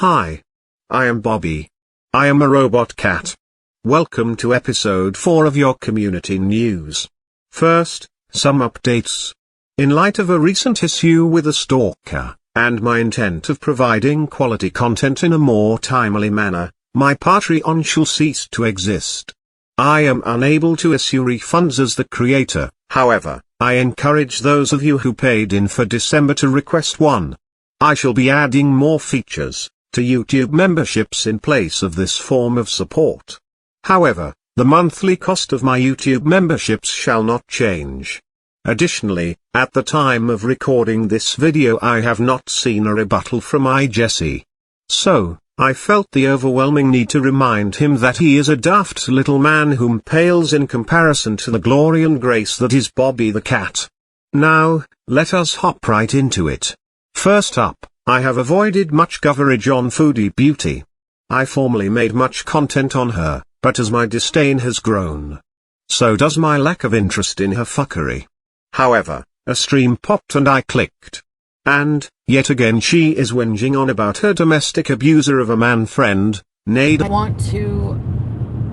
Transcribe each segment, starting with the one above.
Hi. I am Bobby. I am a robot cat. Welcome to episode 4 of your community news. First, some updates. In light of a recent issue with a stalker, and my intent of providing quality content in a more timely manner, my Patreon shall cease to exist. I am unable to issue refunds as the creator, however, I encourage those of you who paid in for December to request one. I shall be adding more features to YouTube memberships in place of this form of support. However, the monthly cost of my YouTube memberships shall not change. Additionally, at the time of recording this video I have not seen a rebuttal from Jesse. So, I felt the overwhelming need to remind him that he is a daft little man whom pales in comparison to the glory and grace that is Bobby the cat. Now, let us hop right into it. First up, I have avoided much coverage on Foodie Beauty. I formerly made much content on her, but as my disdain has grown, so does my lack of interest in her fuckery. However, a stream popped and I clicked. And, yet again she is whinging on about her domestic abuser of a man friend, Nade. I want to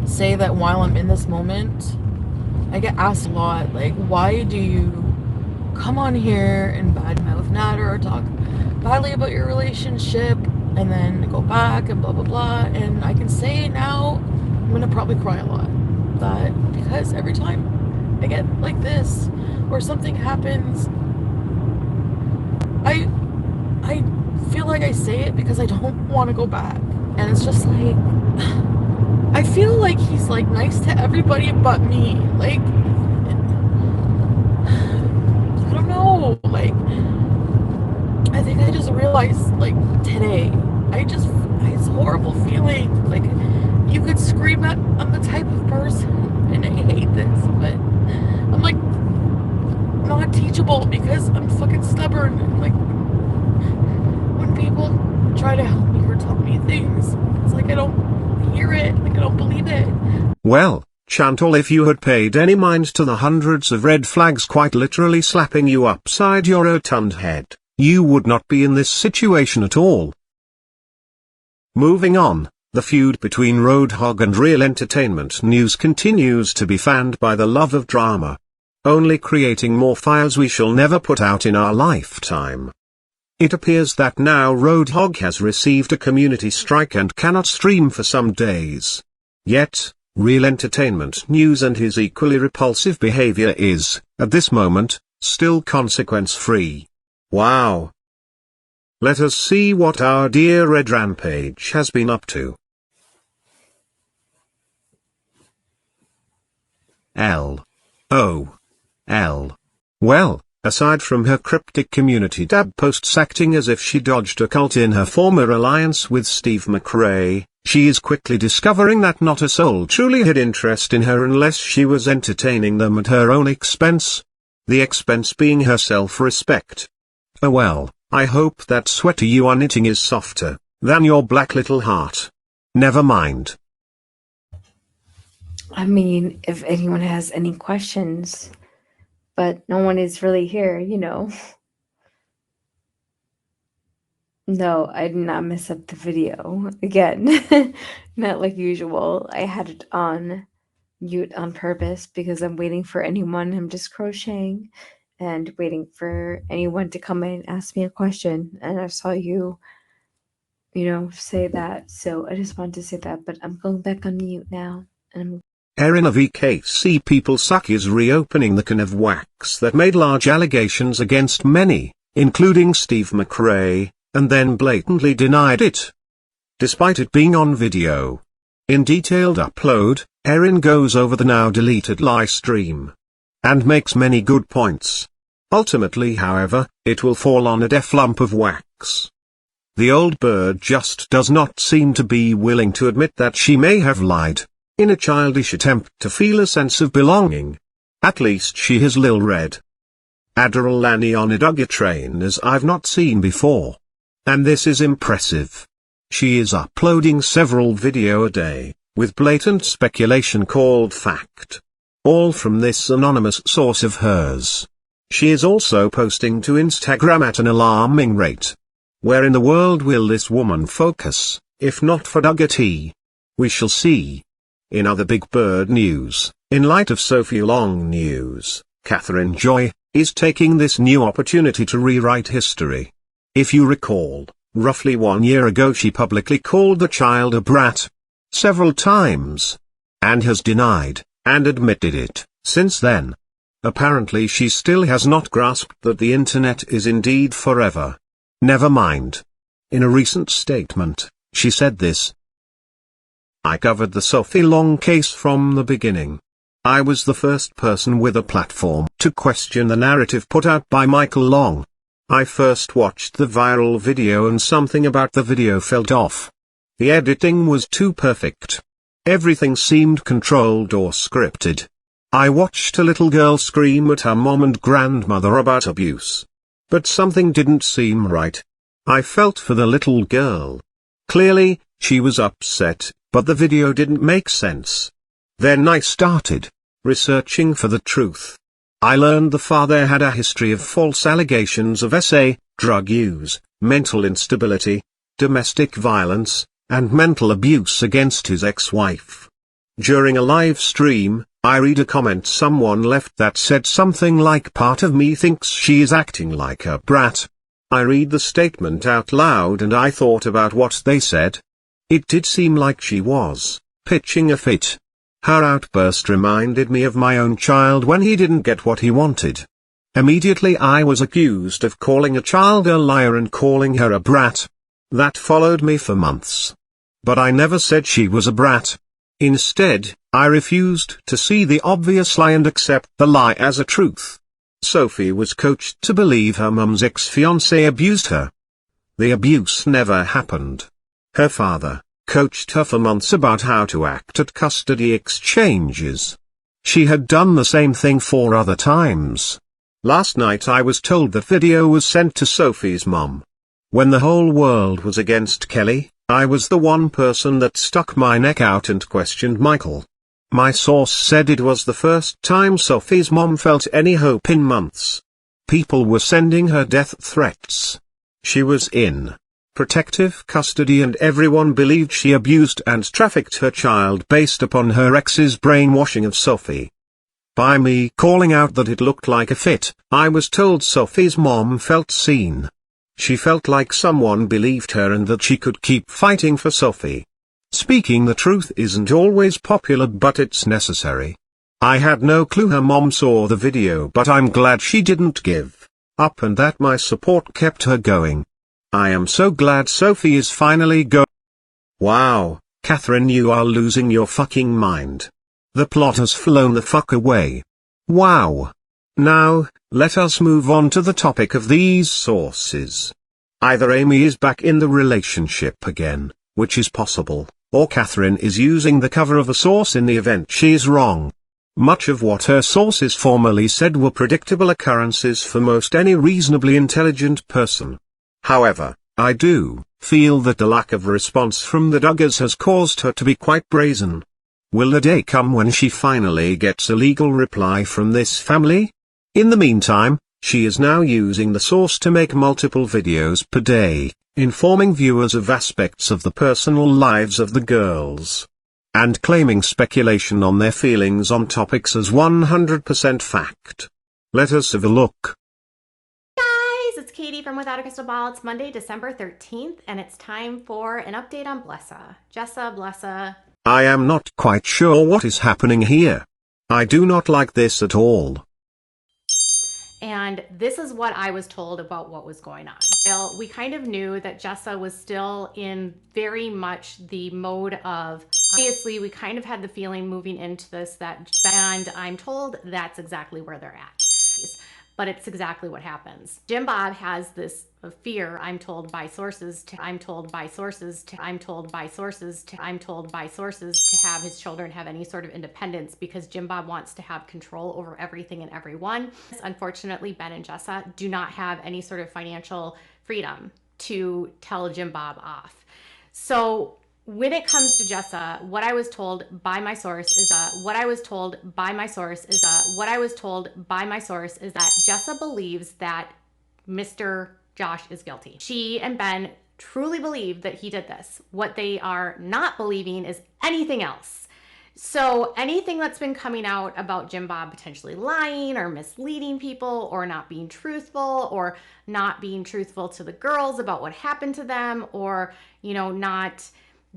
say that while I'm in this moment, I get asked a lot, like, why do you come on here and badmouth Nader or talk badly about your relationship and then go back and blah blah blah? And I can say now, I'm gonna probably cry a lot, that because every time I get like this or something happens, I feel like I say it because I don't want to go back. And it's just like, I feel like he's like nice to everybody but me. Like, I don't know, like, I think I just realized, like, today, it's a horrible feeling. Like, you could scream that I'm the type of person, and I hate this, but I'm like, not teachable because I'm fucking stubborn. And like, when people try to help me or tell me things, it's like I don't hear it, like I don't believe it. Well, Chantal, if you had paid any mind to the hundreds of red flags quite literally slapping you upside your rotund head, you would not be in this situation at all. Moving on, the feud between Roadhog and Real Entertainment News continues to be fanned by the love of drama, only creating more fires we shall never put out in our lifetime. It appears that now Roadhog has received a community strike and cannot stream for some days. Yet, Real Entertainment News and his equally repulsive behavior is, at this moment, still consequence-free. Wow. Let us see what our dear Red Rampage has been up to. Well, aside from her cryptic community tab posts acting as if she dodged a cult in her former alliance with Steve McRae, she is quickly discovering that not a soul truly had interest in her unless she was entertaining them at her own expense. The expense being her self-respect. Oh well, I hope that sweater you are knitting is softer than your black little heart. Never mind. I mean, if anyone has any questions, but no one is really here, you know. No, I did not mess up the video again. Not like usual. I had it on mute on purpose because I'm waiting for anyone. I'm just crocheting and waiting for anyone to come in and ask me a question. And I saw you say that. So I just wanted to say that, but I'm going back on mute now. And Erin of EKC People Suck is reopening the can of wax that made large allegations against many, including Steve McRae, and then blatantly denied it, despite it being on video. In detailed upload, Erin goes over the now deleted live stream and makes many good points. Ultimately, however, it will fall on a deaf lump of wax. The old bird just does not seem to be willing to admit that she may have lied, in a childish attempt to feel a sense of belonging. At least she has Lil Red Adderall Lanny on a Duggar train as I've not seen before. And this is impressive. She is uploading several videos a day, with blatant speculation called fact. All from this anonymous source of hers. She is also posting to Instagram at an alarming rate. Where in the world will this woman focus, if not for Duggar T? We shall see. In other Big Bird news, in light of Sophie Long news, Catherine Joy is taking this new opportunity to rewrite history. If you recall, roughly 1 year ago she publicly called the child a brat several times, and has denied and admitted it since then. Apparently she still has not grasped that the internet is indeed forever. Never mind. In a recent statement, she said this: "I covered the Sophie Long case from the beginning. I was the first person with a platform to question the narrative put out by Michael Long. I first watched the viral video and something about the video felt off. The editing was too perfect. Everything seemed controlled or scripted. I watched a little girl scream at her mom and grandmother about abuse. But something didn't seem right. I felt for the little girl. Clearly, she was upset, but the video didn't make sense. Then I started researching for the truth. I learned the father had a history of false allegations of drug use, mental instability, domestic violence, and mental abuse against his ex-wife. During a live stream, I read a comment someone left that said something like, 'Part of me thinks she is acting like a brat.' I read the statement out loud and I thought about what they said. It did seem like she was pitching a fit. Her outburst reminded me of my own child when he didn't get what he wanted. Immediately I was accused of calling a child a liar and calling her a brat. That followed me for months. But I never said she was a brat. Instead, I refused to see the obvious lie and accept the lie as a truth. Sophie was coached to believe her mum's ex-fiancé abused her. The abuse never happened. Her father coached her for months about how to act at custody exchanges. She had done the same thing 4 other times. Last night I was told that video was sent to Sophie's mum. When the whole world was against Kelly, I was the one person that stuck my neck out and questioned Michael. My source said it was the first time Sophie's mom felt any hope in months. People were sending her death threats. She was in protective custody and everyone believed she abused and trafficked her child based upon her ex's brainwashing of Sophie. By me calling out that it looked like a fit, I was told Sophie's mom felt seen. She felt like someone believed her and that she could keep fighting for Sophie. Speaking the truth isn't always popular, but it's necessary. I had no clue her mom saw the video, but I'm glad she didn't give up and that my support kept her going. I am so glad Sophie is finally go. Wow, Catherine, you are losing your fucking mind. The plot has flown the fuck away. Wow. Now, let us move on to the topic of these sources. Either Amy is back in the relationship again, which is possible, or Catherine is using the cover of a source in the event she is wrong. Much of what her sources formerly said were predictable occurrences for most any reasonably intelligent person. However, I do feel that the lack of response from the Duggars has caused her to be quite brazen. Will the day come when she finally gets a legal reply from this family? In the meantime, she is now using the source to make multiple videos per day, informing viewers of aspects of the personal lives of the girls, and claiming speculation on their feelings on topics as 100% fact. Let us have a look. It's Katie from Without a Crystal Ball. It's Monday, December 13th, and it's time for an update on Blessa. Blessa. I am not quite sure what is happening here. I do not like this at all. And this is what I was told about what was going on. Well, we kind of knew that Jessa was still in very much the mode of, obviously we kind of had the feeling moving into this and I'm told that's exactly where they're at. But it's exactly what happens. Jim Bob has this fear, I'm told by sources to have his children have any sort of independence because Jim Bob wants to have control over everything and everyone. Unfortunately, Ben and Jessa do not have any sort of financial freedom to tell Jim Bob off. So when it comes to Jessa, what I was told by my source is that Jessa believes that Mr. Josh is guilty. She and Ben truly believe that he did this. What they are not believing is anything else. So anything that's been coming out about Jim Bob potentially lying or misleading people or not being truthful or not being truthful to the girls about what happened to them, or, you know, not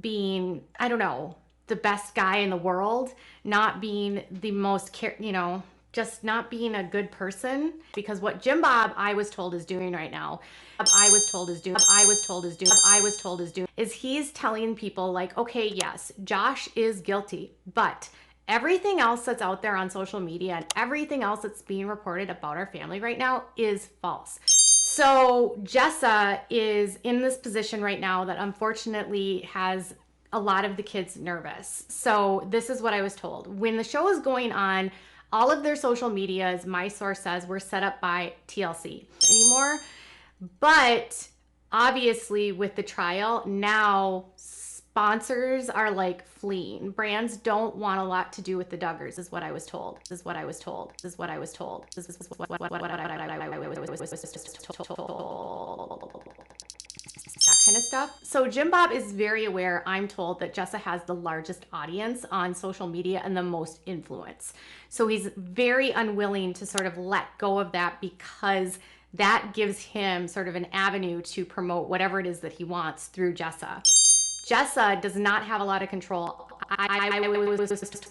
being, I don't know, the best guy in the world, not being the most, you know, just not being a good person. Because what Jim Bob, I was told, is doing right now, is he's telling people like, okay, yes, Josh is guilty, but everything else that's out there on social media and everything else that's being reported about our family right now is false. So Jessa is in this position right now that unfortunately has a lot of the kids nervous. So this is what I was told. When the show is going on, all of their social medias, my source says, were set up by TLC anymore. But obviously with the trial, now sponsors are like fleeing. Brands don't want a lot to do with the Duggars, is what I was told. That kind of stuff. So Jim Bob is very aware, I'm told, that Jessa has the largest audience on social media and the most influence. So he's very unwilling to sort of let go of that, because that gives him sort of an avenue to promote whatever it is that he wants through Jessa. Jessa does not have a lot of control. I was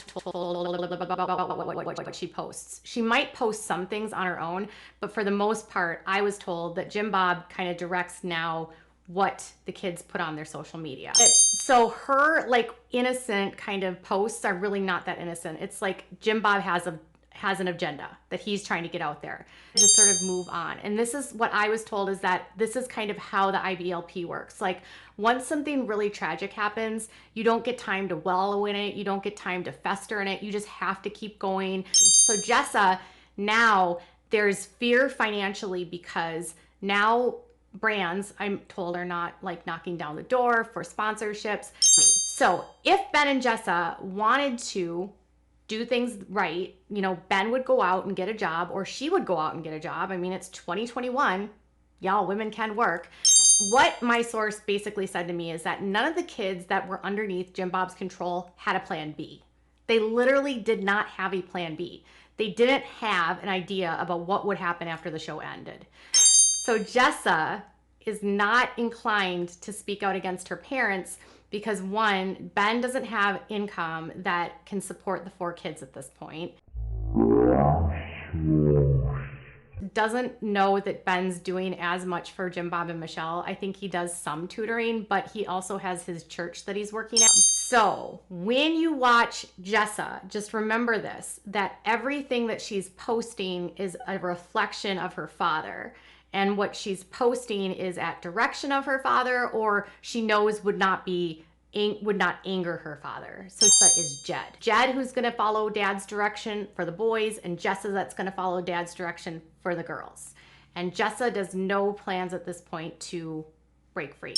told about what she posts. She might post some things on her own, but for the most part, I was told that Jim Bob kind of directs now what the kids put on their social media. So her like innocent kind of posts are really not that innocent. It's like Jim Bob has an agenda that he's trying to get out there to sort of move on. And this is what I was told, is that this is kind of how the IBLP works. Like once something really tragic happens, you don't get time to wallow in it. You don't get time to fester in it. You just have to keep going. So Jessa, now there's fear financially, because now brands, I'm told, are not like knocking down the door for sponsorships. So if Ben and Jessa wanted to do things right, you know, Ben would go out and get a job, or she would go out and get a job. I mean, it's 2021. Y'all, women can work. What my source basically said to me is that none of the kids that were underneath Jim Bob's control had a plan B. They literally did not have a plan B. They didn't have an idea about what would happen after the show ended. So Jessa is not inclined to speak out against her parents because, one, Ben doesn't have income that can support the 4 kids at this point. Doesn't know that Ben's doing as much for Jim Bob and Michelle. I think he does some tutoring, but he also has his church that he's working at. So when you watch Jessa, just remember this, that everything that she's posting is a reflection of her father. And what she's posting is at direction of her father, or she knows would not anger her father. So that is Jed. Jed, who's gonna follow dad's direction for the boys, and Jessa, that's gonna follow dad's direction for the girls. And Jessa does no plans at this point to break free.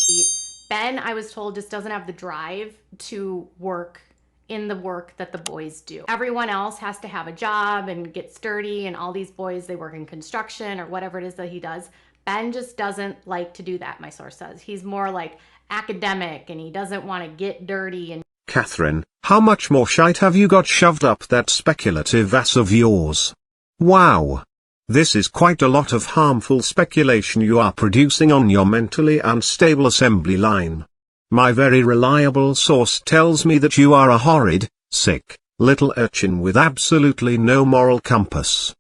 Ben, I was told, just doesn't have the drive to work in the work that the boys do. Everyone else has to have a job and get sturdy, and all these boys, they work in construction or whatever it is that he does. Ben just doesn't like to do that, my source says. He's more like academic, and he doesn't want to get dirty. And Catherine, how much more shite have you got shoved up that speculative ass of yours? Wow. This is quite a lot of harmful speculation you are producing on your mentally unstable assembly line. My very reliable source tells me that you are a horrid, sick, little urchin with absolutely no moral compass.